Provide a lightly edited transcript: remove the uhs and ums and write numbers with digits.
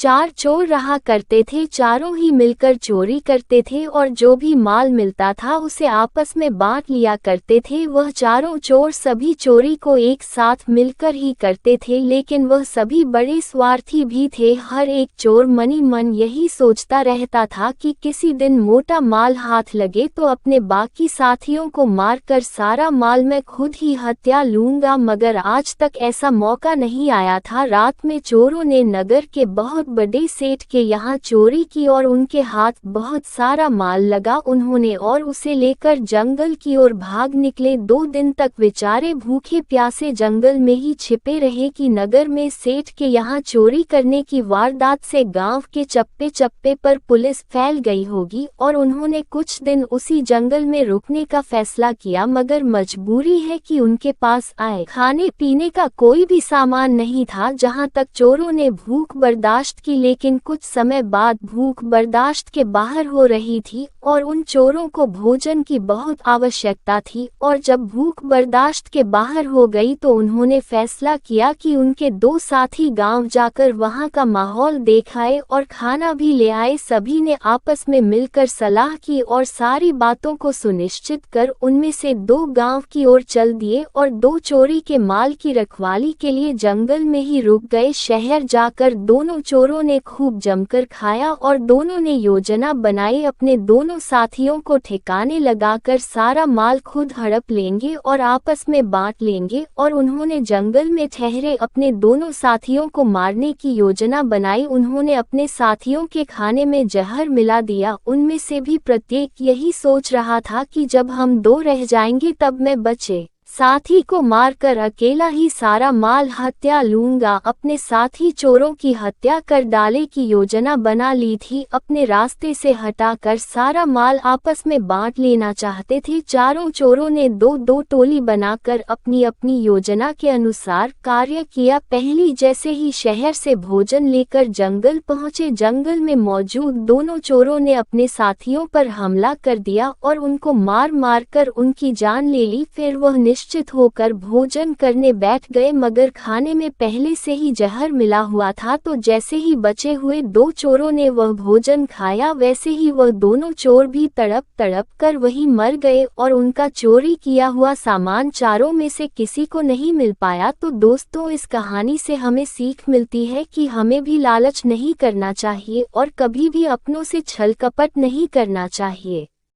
4 चोर रहा करते थे, चारों ही मिलकर चोरी करते थे और जो भी माल मिलता था उसे आपस में बांट लिया करते थे। वह चारों चोर सभी चोरी को एक साथ मिलकर ही करते थे, लेकिन वह सभी बड़े स्वार्थी भी थे। हर एक चोर मनी मन यही सोचता रहता था कि किसी दिन मोटा माल हाथ लगे तो अपने बाकी साथियों को मारकर सारा माल मैं खुद ही हत्या लूंगा, मगर आज तक ऐसा मौका नहीं आया था। रात में चोरों ने नगर के बहुत बड़े सेठ के यहाँ चोरी की और उनके हाथ बहुत सारा माल लगा। उन्होंने और उसे लेकर जंगल की ओर भाग निकले। 2 दिन तक बेचारे भूखे प्यासे जंगल में ही छिपे रहे कि नगर में सेठ के यहाँ चोरी करने की वारदात से गांव के चप्पे चप्पे पर पुलिस फैल गई होगी और उन्होंने कुछ दिन उसी जंगल में रुकने का फैसला किया, मगर मजबूरी है कि उनके पास आए खाने पीने का कोई भी सामान नहीं था। जहाँ तक चोरों ने भूख बर्दाश्त की, लेकिन कुछ समय बाद भूख बर्दाश्त के बाहर हो रही थी और उन चोरों को भोजन की बहुत आवश्यकता थी। और जब भूख बर्दाश्त के बाहर हो गई तो उन्होंने फैसला किया कि उनके 2 साथी गांव जाकर वहां का माहौल देखाए और खाना भी ले आए। सभी ने आपस में मिलकर सलाह की और सारी बातों को सुनिश्चित कर उनमें से 2 गांव की ओर चल दिए और 2 चोरी के माल की रखवाली के लिए जंगल में ही रुक गए। शहर जाकर दोनों चोरों ने खूब जमकर खाया और दोनों ने योजना बनाई अपने दोनों साथियों को ठिकाने लगाकर सारा माल खुद हड़प लेंगे और आपस में बांट लेंगे। और उन्होंने जंगल में ठहरे अपने दोनों साथियों को मारने की योजना बनाई। उन्होंने अपने साथियों के खाने में जहर मिला दिया। उनमें से भी प्रत्येक यही सोच रहा था कि जब हम 2 रह जाएंगे तब मैं बचे साथी को मारकर अकेला ही सारा माल हत्या लूंगा। अपने साथी चोरों की हत्या कर डाले की योजना बना ली थी। अपने रास्ते से हटाकर सारा माल आपस में बांट लेना चाहते थे। चारों चोरों ने 2-2 टोली बनाकर अपनी अपनी योजना के अनुसार कार्य किया। पहली जैसे ही शहर से भोजन लेकर जंगल पहुंचे, जंगल में मौजूद दोनों चोरों ने अपने साथियों पर हमला कर दिया और उनको मार मार कर उनकी जान ले ली। फिर वह निश्चित होकर भोजन करने बैठ गए, मगर खाने में पहले से ही जहर मिला हुआ था। तो जैसे ही बचे हुए 2 चोरों ने वह भोजन खाया, वैसे ही वह दोनों चोर भी तड़प तड़प कर वहीं मर गए और उनका चोरी किया हुआ सामान चारों में से किसी को नहीं मिल पाया। तो दोस्तों, इस कहानी से हमें सीख मिलती है कि हमें भी लालच नहीं करना चाहिए और कभी भी अपनों से छल कपट नहीं करना चाहिए।